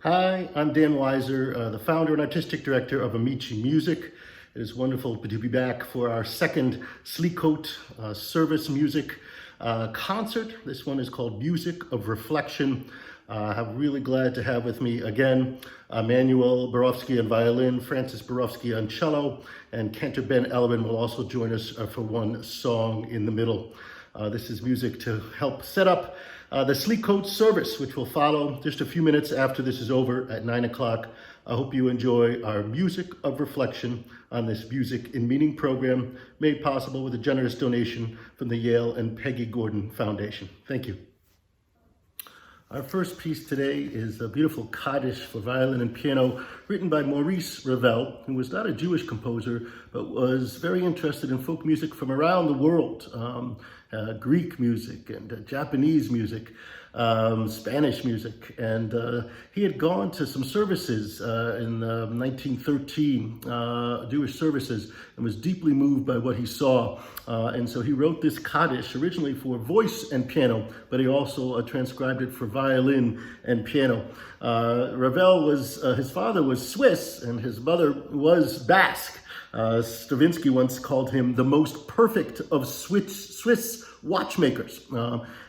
Hi, I'm Dan Weiser, the founder and artistic director of AmiciMusic. It is wonderful to be back for our second Selichot Service music concert. This one is called Music of Reflection. I'm really glad to have with me again Emmanuel Borowsky on violin, Francis Borowsky on cello, and Cantor Ben Ellerin will also join us for one song in the middle. This is music to help set up the Selichot service, which will follow just a few minutes after this is over at 9 o'clock. I hope you enjoy our Music of Reflection on this Music in Meaning program, made possible with a generous donation from the Yale and Peggy Gordon Foundation. Thank you. Our first piece today is a beautiful Kaddish for violin and piano written by Maurice Ravel, who was not a Jewish composer, but was very interested in folk music from around the world, Greek music and Japanese music, Spanish music. And he had gone to some services in 1913, Jewish services, and was deeply moved by what he saw. And so he wrote this Kaddish originally for voice and piano, but he also transcribed it for violin and piano. Ravel was, his father was Swiss and his mother was Basque. Stravinsky once called him the most perfect of Swiss watchmakers.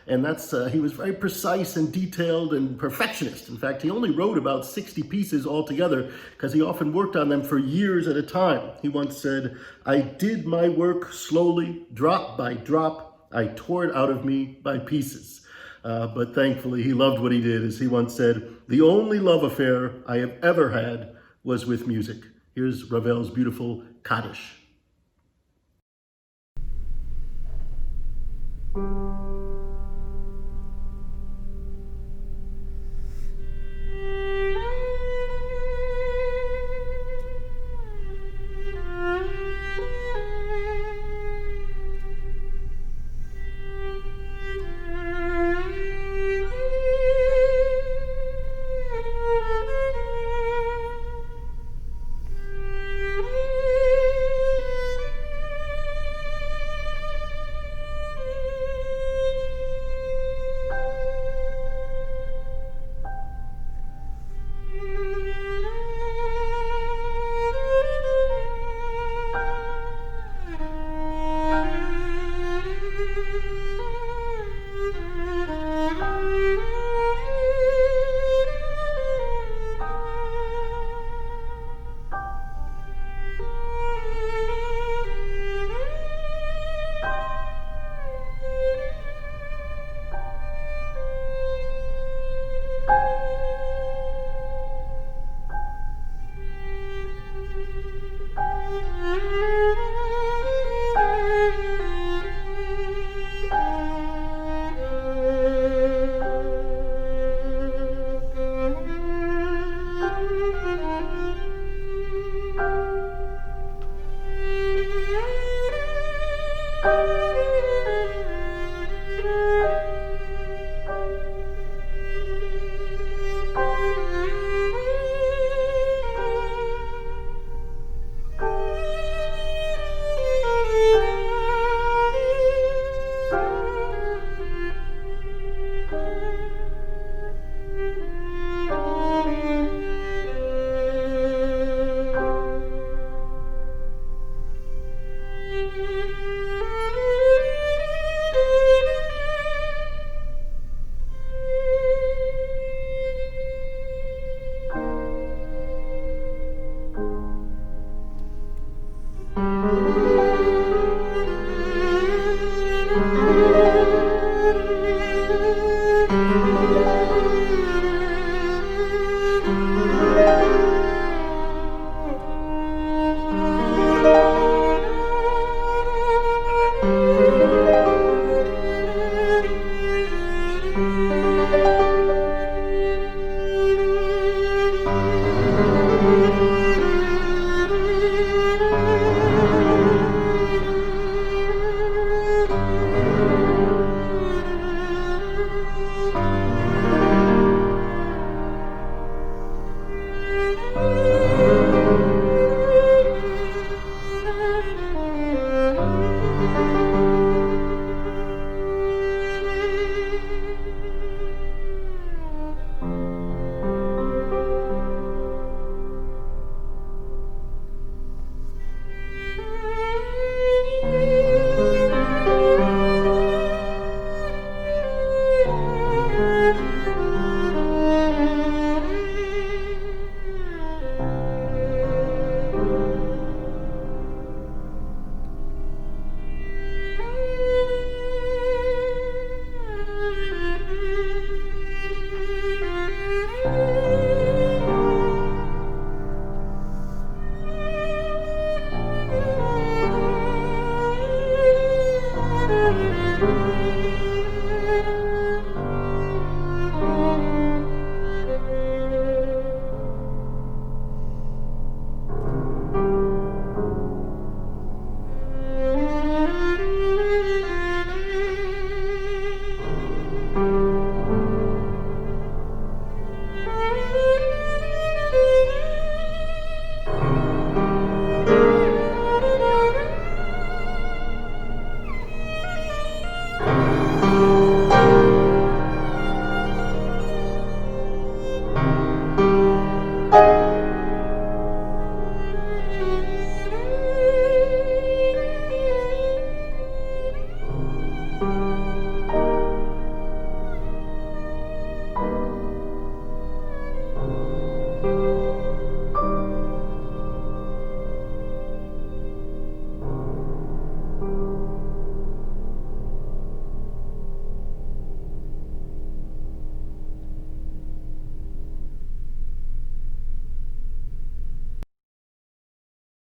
And that's, he was very precise and detailed and perfectionist. In fact, he only wrote about 60 pieces altogether because he often worked on them for years at a time. He once said, "I did my work slowly, drop by drop. I tore it out of me by pieces." But thankfully, he loved what he did. As he once said, "The only love affair I have ever had was with music." Here's Ravel's beautiful Kaddish.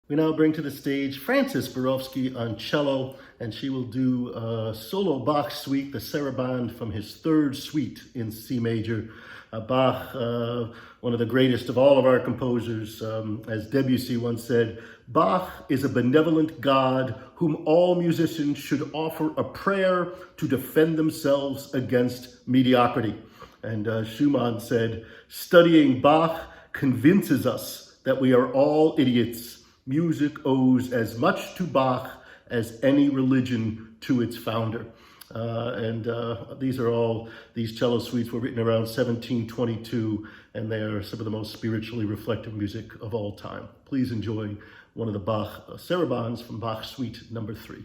We now bring to the stage Frances Borowsky on cello, and she will do a solo Bach suite, the Sarabande from his third suite in C major. Bach, one of the greatest of all of our composers, as Debussy once said, Bach is a benevolent God whom all musicians should offer a prayer to defend themselves against mediocrity. And Schumann said, studying Bach convinces us that we are all idiots. Music owes as much to Bach as any religion to its founder. These cello suites were written around 1722, and they are some of the most spiritually reflective music of all time. Please enjoy one of the Bach Sarabandes from Bach Suite number 3.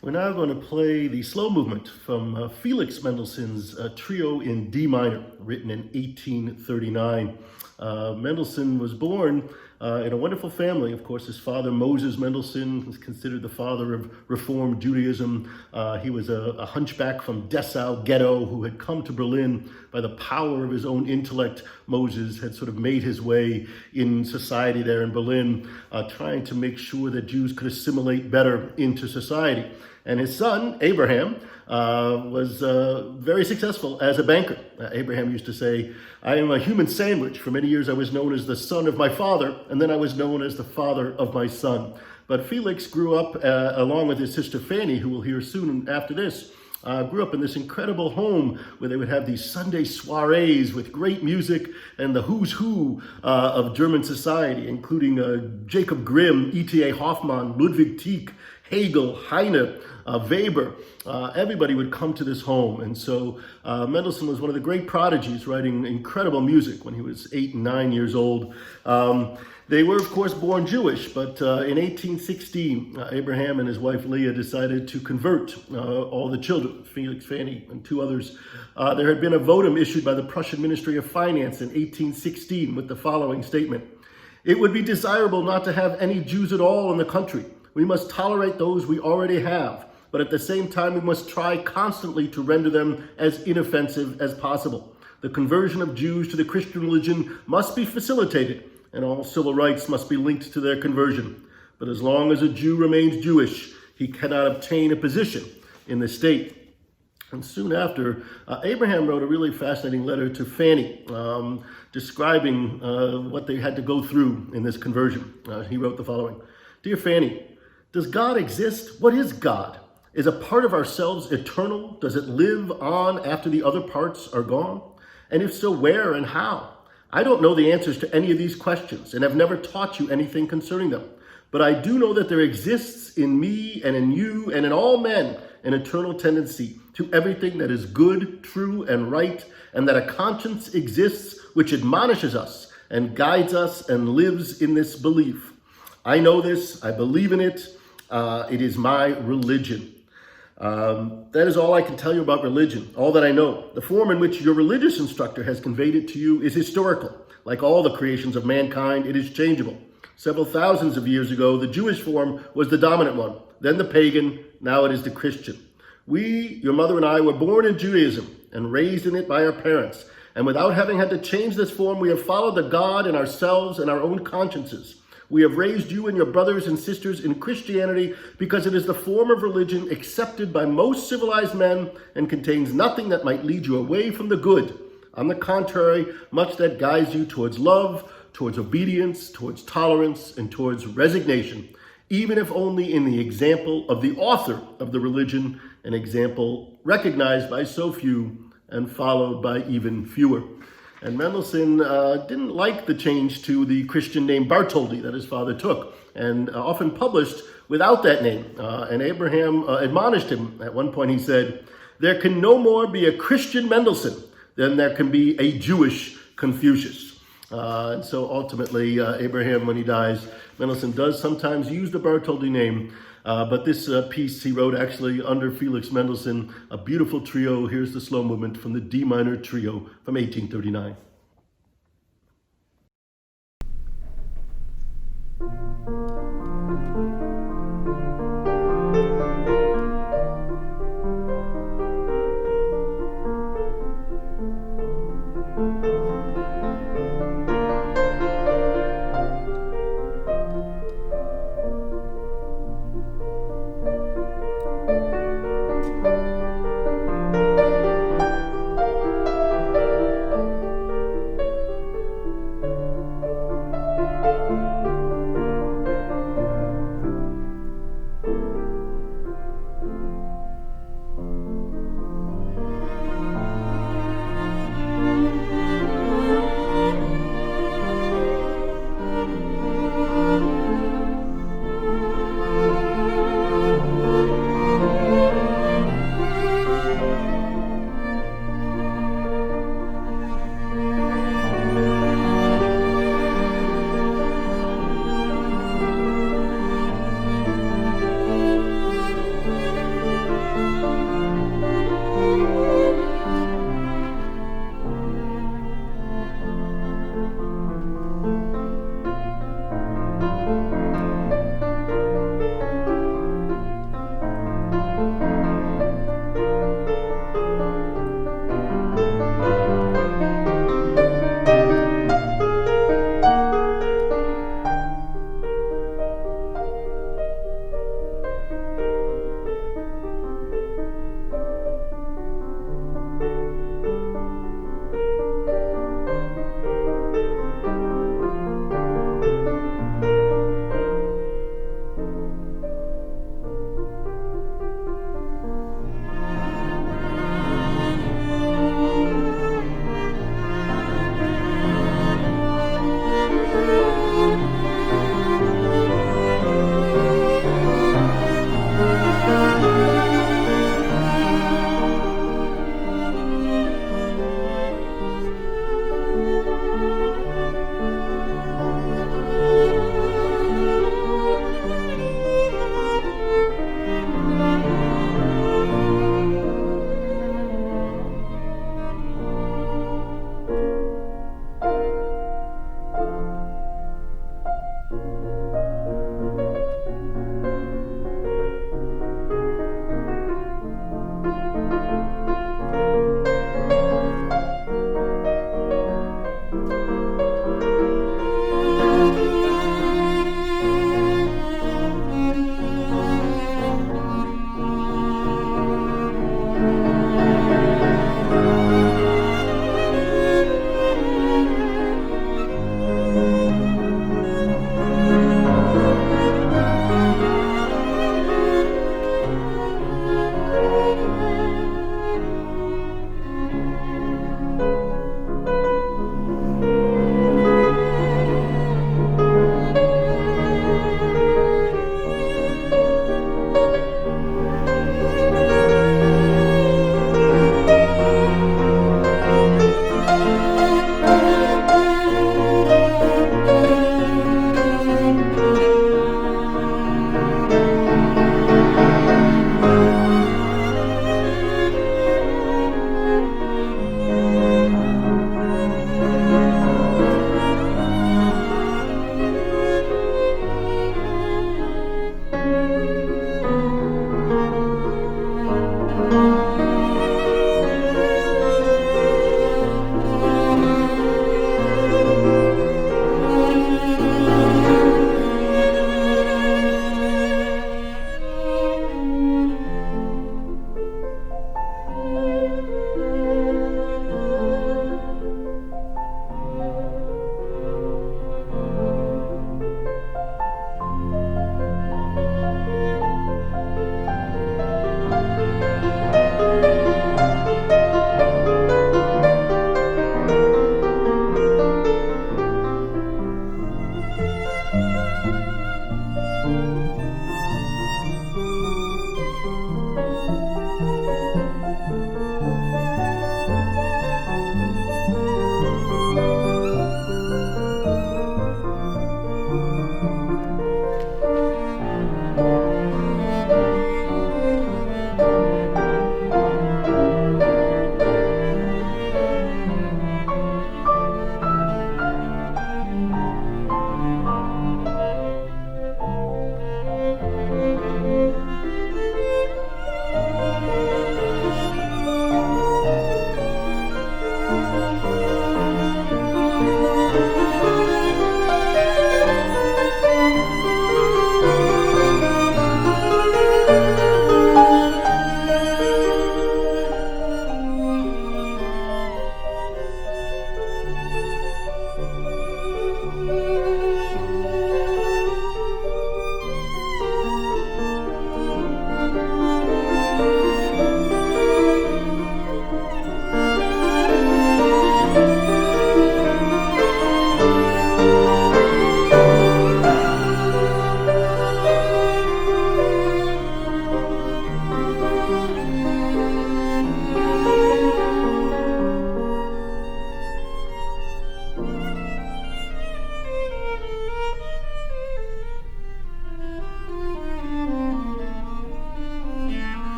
We're now going to play the slow movement from Felix Mendelssohn's Trio in D minor, written in 1839. Mendelssohn was born in a wonderful family. Of course, his father, Moses Mendelssohn, was considered the father of Reform Judaism. He was a hunchback from Dessau ghetto who had come to Berlin by the power of his own intellect. Moses had sort of made his way in society there in Berlin, trying to make sure that Jews could assimilate better into society. And his son, Abraham, was very successful as a banker. Abraham used to say, I am a human sandwich. For many years I was known as the son of my father, and then I was known as the father of my son. But Felix grew up, along with his sister Fanny, who we'll hear soon after this, grew up in this incredible home where they would have these Sunday soirees with great music and the who's who of German society, including Jacob Grimm, E.T.A. Hoffmann, Ludwig Tieck, Hegel, Heine, Weber. Everybody would come to this home. And so Mendelssohn was one of the great prodigies, writing incredible music when he was 8 and 9 years old. They were, of course, born Jewish, but in 1816, Abraham and his wife Leah decided to convert all the children, Felix, Fanny, and 2 others. There had been a votum issued by the Prussian Ministry of Finance in 1816 with the following statement: "It would be desirable not to have any Jews at all in the country. We must tolerate those we already have, but at the same time we must try constantly to render them as inoffensive as possible. The conversion of Jews to the Christian religion must be facilitated, and all civil rights must be linked to their conversion. But as long as a Jew remains Jewish, he cannot obtain a position in the state." And soon after, Abraham wrote a really fascinating letter to Fanny, describing what they had to go through in this conversion. He wrote the following: "Dear Fanny, does God exist? What is God? Is a part of ourselves eternal? Does it live on after the other parts are gone? And if so, where and how? I don't know the answers to any of these questions and have never taught you anything concerning them. But I do know that there exists in me and in you and in all men an eternal tendency to everything that is good, true, and right, and that a conscience exists which admonishes us and guides us and lives in this belief. I know this, I believe in it, it is my religion." That is all I can tell you about religion, all that I know. The form in which your religious instructor has conveyed it to you is historical. Like all the creations of mankind, it is changeable. Several thousands of years ago, the Jewish form was the dominant one, then the pagan, now it is the Christian. We, your mother and I, were born in Judaism and raised in it by our parents. And without having had to change this form, we have followed the God in ourselves and our own consciences. We have raised you and your brothers and sisters in Christianity because it is the form of religion accepted by most civilized men and contains nothing that might lead you away from the good. On the contrary, much that guides you towards love, towards obedience, towards tolerance, and towards resignation, even if only in the example of the author of the religion, an example recognized by so few and followed by even fewer." And Mendelssohn didn't like the change to the Christian name Bartholdy that his father took, and often published without that name. And Abraham admonished him. At one point he said, "There can no more be a Christian Mendelssohn than there can be a Jewish Confucius." And so ultimately, Abraham, when he dies, Mendelssohn does sometimes use the Bartholdy name, but this piece he wrote actually under Felix Mendelssohn, a beautiful trio. Here's the slow movement from the D minor trio from 1839.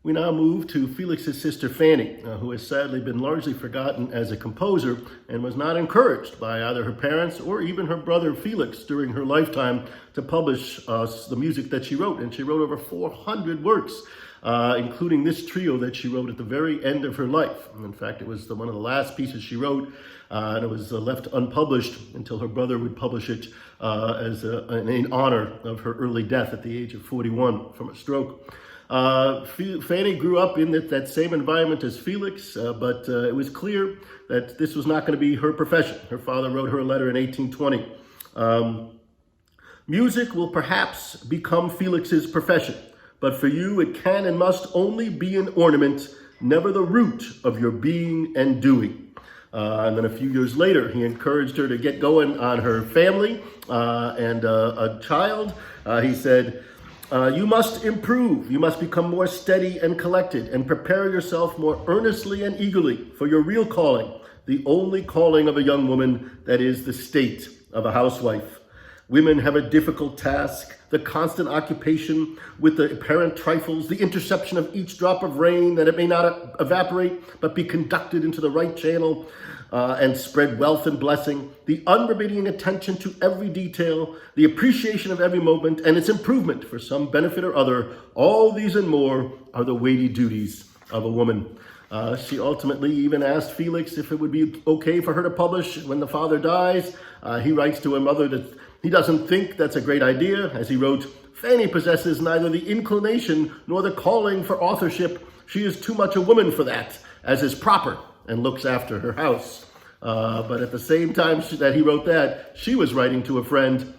We now move to Felix's sister Fanny, who has sadly been largely forgotten as a composer and was not encouraged by either her parents or even her brother Felix during her lifetime to publish the music that she wrote. And she wrote over 400 works, including this trio that she wrote at the very end of her life. In fact, it was one of the last pieces she wrote, and it was left unpublished until her brother would publish it in honor of her early death at the age of 41 from a stroke. Fanny grew up in that same environment as Felix, but it was clear that this was not going to be her profession. Her father wrote her a letter in 1820. Music will perhaps become Felix's profession, but for you it can and must only be an ornament, never the root of your being and doing. And then a few years later, he encouraged her to get going on her family and a child. He said, you must improve. You must become more steady and collected and prepare yourself more earnestly and eagerly for your real calling, the only calling of a young woman, that is the state of a housewife. Women have a difficult task, the constant occupation with the apparent trifles, the interception of each drop of rain, that it may not evaporate, but be conducted into the right channel and spread wealth and blessing, the unremitting attention to every detail, the appreciation of every moment, and its improvement for some benefit or other. All these and more are the weighty duties of a woman. She ultimately even asked Felix if it would be okay for her to publish when the father dies. He writes to her mother that he doesn't think that's a great idea. As he wrote, Fanny possesses neither the inclination nor the calling for authorship. She is too much a woman for that, as is proper, and looks after her house. But at the same time that he wrote that, she was writing to a friend,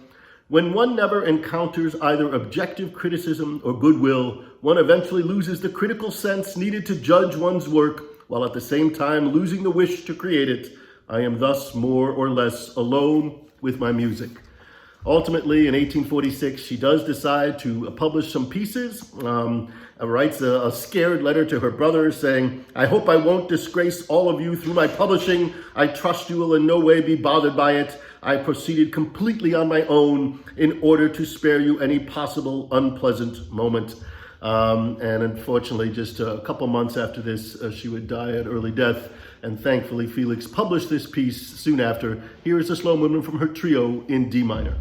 when one never encounters either objective criticism or goodwill, one eventually loses the critical sense needed to judge one's work, while at the same time losing the wish to create it. I am thus more or less alone with my music. Ultimately, in 1846, she does decide to publish some pieces, writes a scared letter to her brother saying, I hope I won't disgrace all of you through my publishing. I trust you will in no way be bothered by it. I proceeded completely on my own in order to spare you any possible unpleasant moment. And unfortunately, just a couple months after this, she would die at early death. And thankfully, Felix published this piece soon after. Here is a slow movement from her trio in D minor.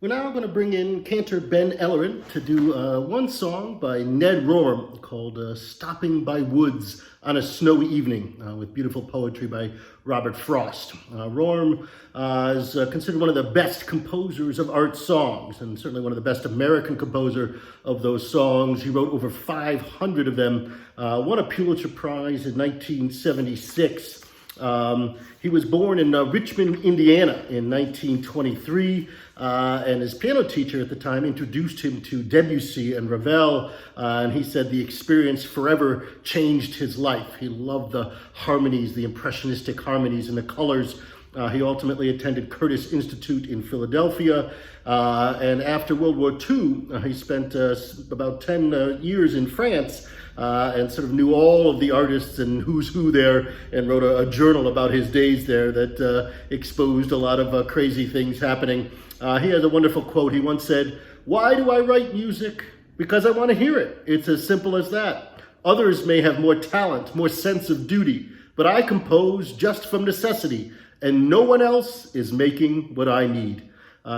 We're now going to bring in cantor Ben Ellerin to do one song by Ned Rorem called Stopping by Woods on a Snowy Evening with beautiful poetry by Robert Frost. Rorem is considered one of the best composers of art songs and certainly one of the best American composer of those songs. He wrote over 500 of them, won a Pulitzer Prize in 1976. He was born in Richmond, Indiana in 1923, and his piano teacher at the time introduced him to Debussy and Ravel, and he said the experience forever changed his life. He loved the harmonies, the impressionistic harmonies and the colors. He ultimately attended Curtis Institute in Philadelphia, and after World War II, he spent about 10 years in France, and sort of knew all of the artists and who's who there, and wrote a journal about his days there that exposed a lot of crazy things happening. He has a wonderful quote. He once said, "Why do I write music? Because I want to hear it. It's as simple as that. Others may have more talent, more sense of duty, but I compose just from necessity, and no one else is making what I need."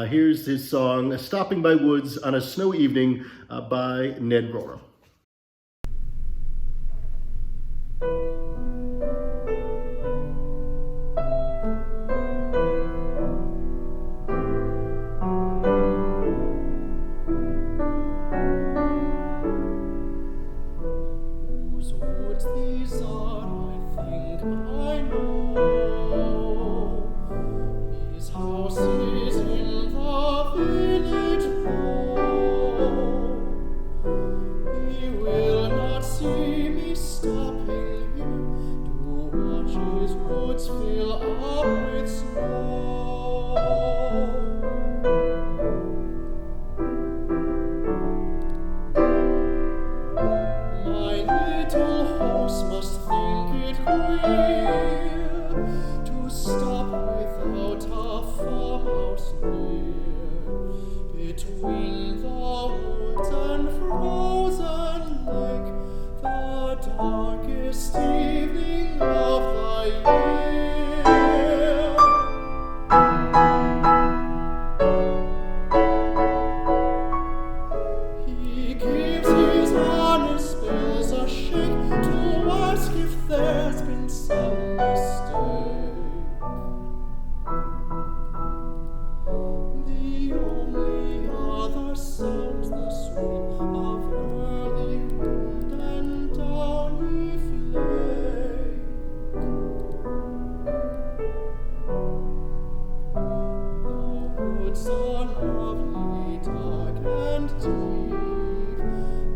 Here's his song, Stopping by Woods on a Snowy Evening by Ned Rorem. Between the woods and frozen lake, the darkest evening of the year. He gives his honest bells a shake to ask if there's been some mistake. Sounds the sweet of early wind and downy flake. The woods are lovely, dark and deep,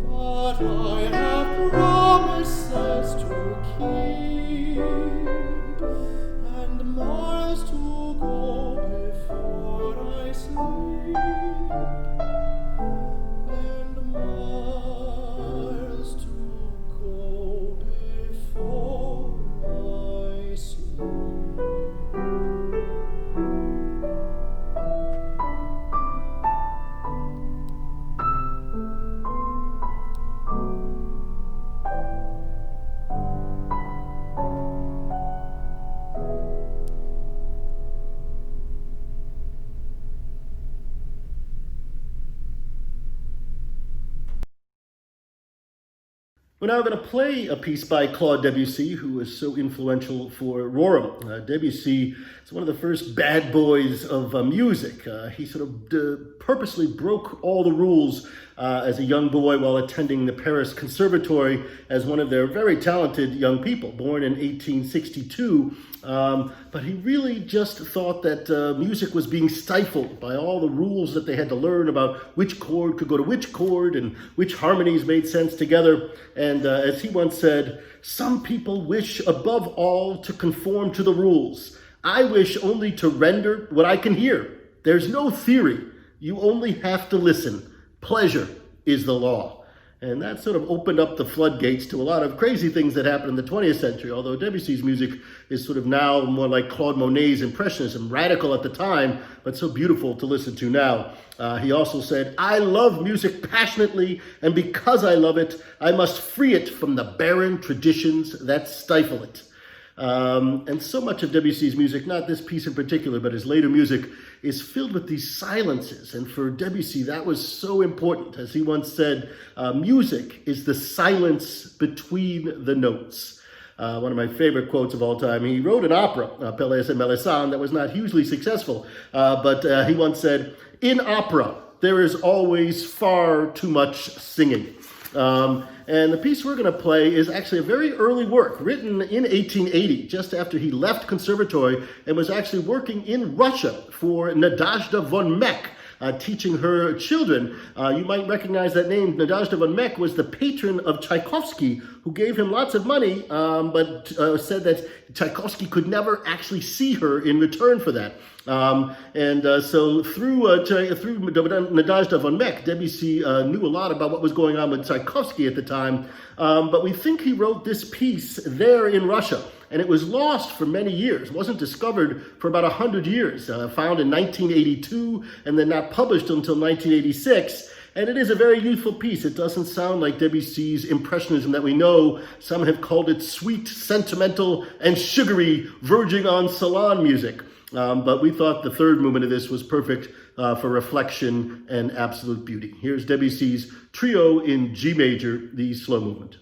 but I have promises to keep, and miles to go before I sleep. We're now going to play a piece by Claude Debussy, who was so influential for Rorem. Debussy is one of the first bad boys of music. He sort of purposely broke all the rules as a young boy while attending the Paris Conservatory as one of their very talented young people, born in 1862. But he really just thought that music was being stifled by all the rules that they had to learn about which chord could go to which chord and which harmonies made sense together. And as he once said, "Some people wish above all to conform to the rules. I wish only to render what I can hear. There's no theory. You only have to listen. Pleasure is the law." And that sort of opened up the floodgates to a lot of crazy things that happened in the 20th century, although Debussy's music is sort of now more like Claude Monet's Impressionism, radical at the time, but so beautiful to listen to now. He also said, "I love music passionately, and because I love it, I must free it from the barren traditions that stifle it." And so much of Debussy's music, not this piece in particular, but his later music, is filled with these silences. And for Debussy, that was so important. As he once said, music is the silence between the notes. One of my favorite quotes of all time. He wrote an opera, Pelléas et Mendelssohn, that was not hugely successful. But he once said, "In opera, there is always far too much singing." And the piece we're going to play is actually a very early work, written in 1880, just after he left conservatory and was actually working in Russia for Nadezhda von Meck, teaching her children. You might recognize that name. Nadezhda von Meck was the patron of Tchaikovsky, who gave him lots of money, but said that Tchaikovsky could never actually see her in return for that. So through Nadezhda von Meck, Debussy knew a lot about what was going on with Tchaikovsky at the time, but we think he wrote this piece there in Russia. And it was lost for many years. It wasn't discovered for about 100 years, found in 1982 and then not published until 1986. And it is a very youthful piece. It doesn't sound like Debussy's Impressionism that we know. Some have called it sweet, sentimental, and sugary, verging on salon music. But we thought the third movement of this was perfect for reflection and absolute beauty. Here's Debussy's Trio in G major, the slow movement.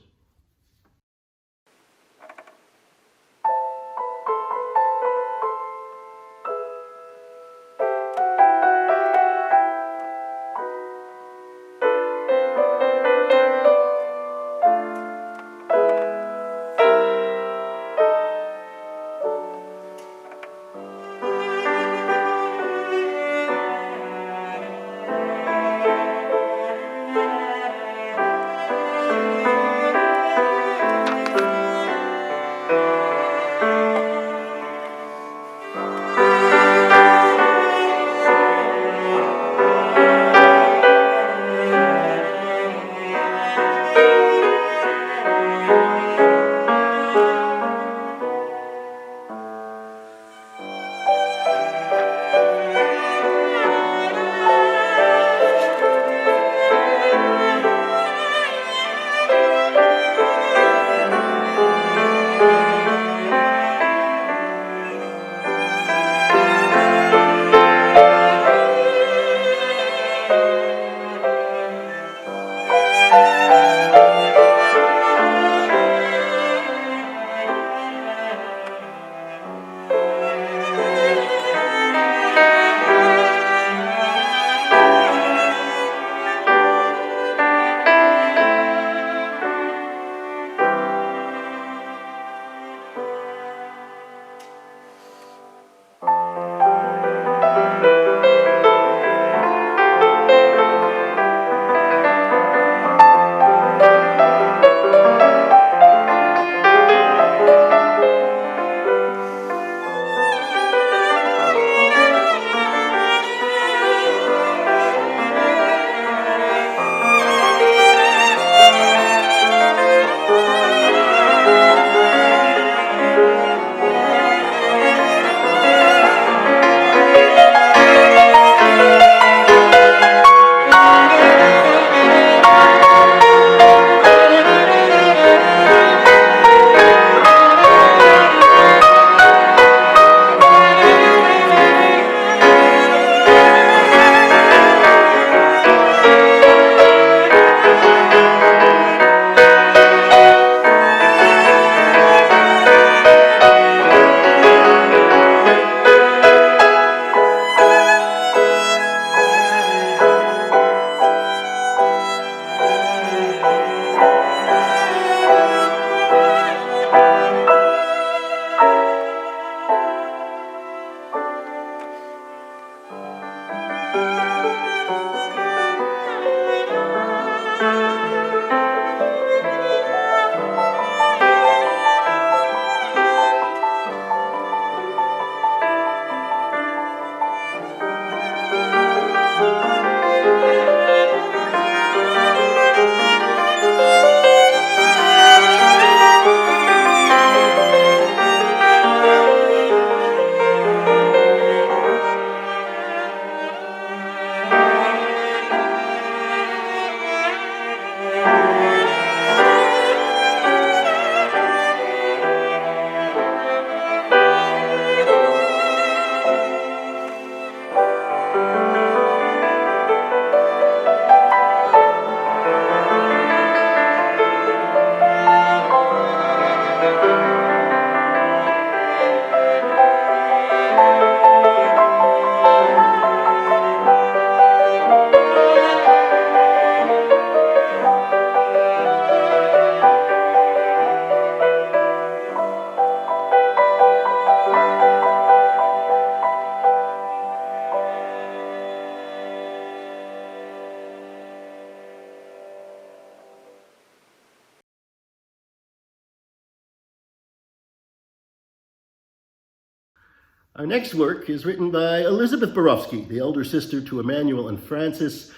Our next work is written by Elizabeth Borowsky, the elder sister to Emmanuel and Francis.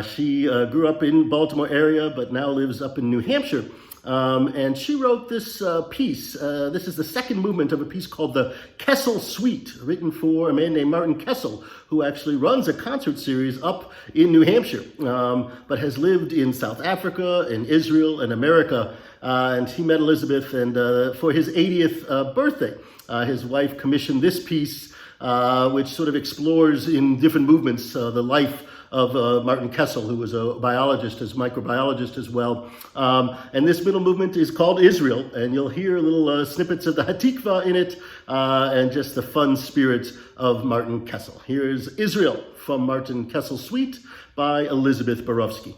She grew up in Baltimore area, but now lives up in New Hampshire. And she wrote this piece. This is the second movement of a piece called the Kessel Suite, written for a man named Martin Kessel, who actually runs a concert series up in New Hampshire, but has lived in South Africa, in Israel, and America. And he met Elizabeth, and for his 80th birthday, his wife commissioned this piece, which sort of explores in different movements the life of Martin Kessel, who was a biologist, as microbiologist as well. And this middle movement is called Israel, and you'll hear little snippets of the Hatikva in it, and just the fun spirit of Martin Kessel. Here's Israel from Martin Kessel Suite by Elizabeth Borowsky.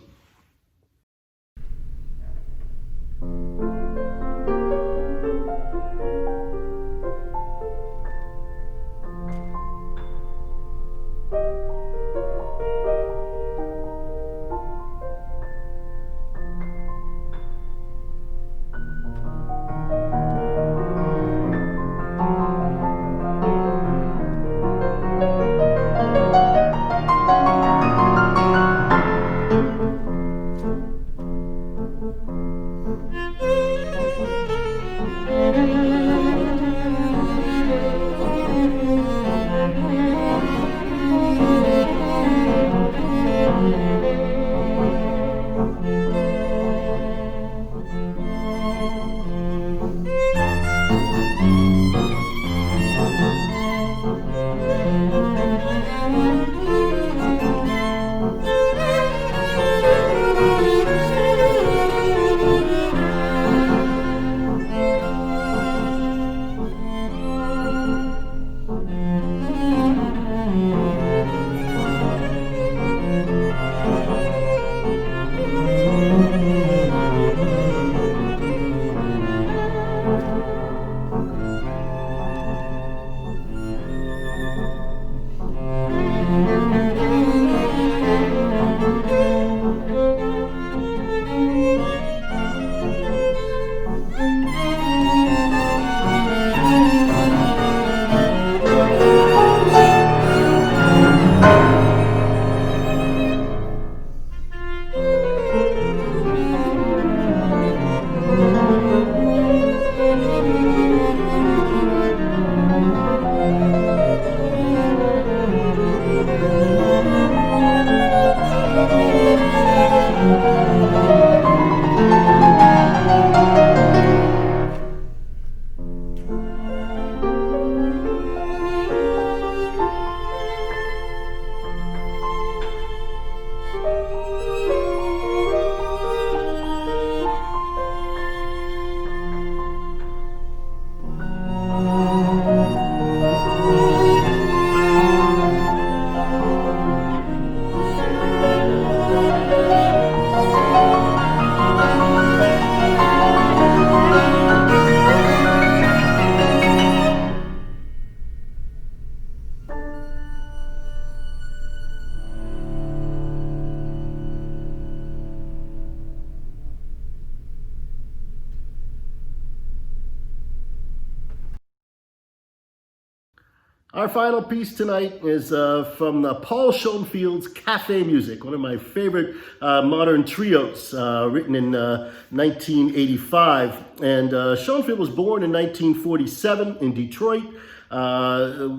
Our final piece tonight is from Paul Schoenfield's Cafe Music, one of my favorite modern trios, written in 1985. And Schoenfield was born in 1947 in Detroit,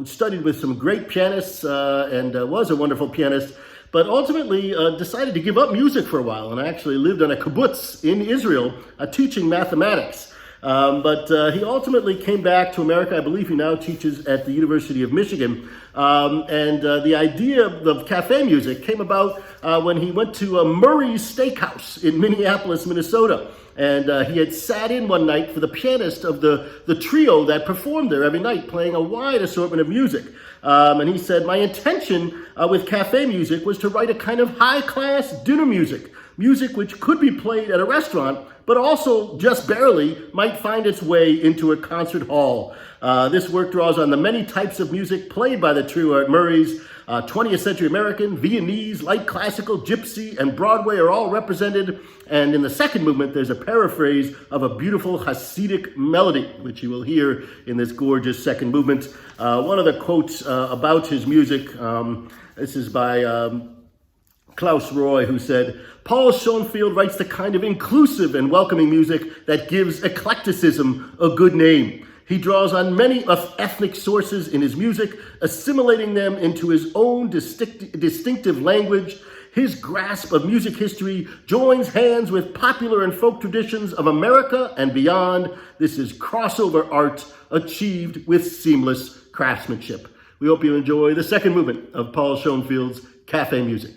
studied with some great pianists, and was a wonderful pianist, but ultimately decided to give up music for a while and actually lived on a kibbutz in Israel, teaching mathematics. But he ultimately came back to America. I believe he now teaches at the University of Michigan. And the idea of cafe music came about when he went to Murray's Steakhouse in Minneapolis, Minnesota. And he had sat in one night for the pianist of the trio that performed there every night, playing a wide assortment of music. And he said, my intention with cafe music was to write a kind of high-class dinner music which could be played at a restaurant, but also just barely might find its way into a concert hall. This work draws on the many types of music played by the trio at Murray's, 20th century American, Viennese, light classical, gypsy, and Broadway are all represented. And in the second movement, there's a paraphrase of a beautiful Hasidic melody, which you will hear in this gorgeous second movement. One of the quotes about his music, this is by Klaus Roy, who said, Paul Schoenfield writes the kind of inclusive and welcoming music that gives eclecticism a good name. He draws on many ethnic sources in his music, assimilating them into his own distinctive language. His grasp of music history joins hands with popular and folk traditions of America and beyond. This is crossover art achieved with seamless craftsmanship. We hope you enjoy the second movement of Paul Schoenfield's Cafe Music.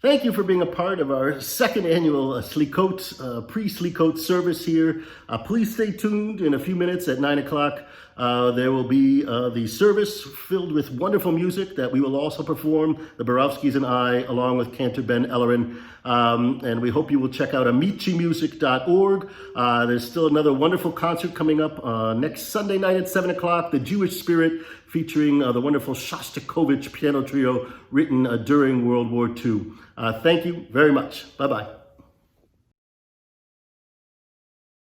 Thank you for being a part of our second annual Selichot, pre-Selichot service here. Please stay tuned. In a few minutes at 9 o'clock, there will be the service filled with wonderful music that we will also perform, the Borowskys and I, along with Cantor Ben Ellerin. And we hope you will check out AmiciMusic.org. There's still another wonderful concert coming up next Sunday night at 7 o'clock, The Jewish Spirit, featuring the wonderful Shostakovich piano trio written during World War II. Thank you very much. Bye-bye.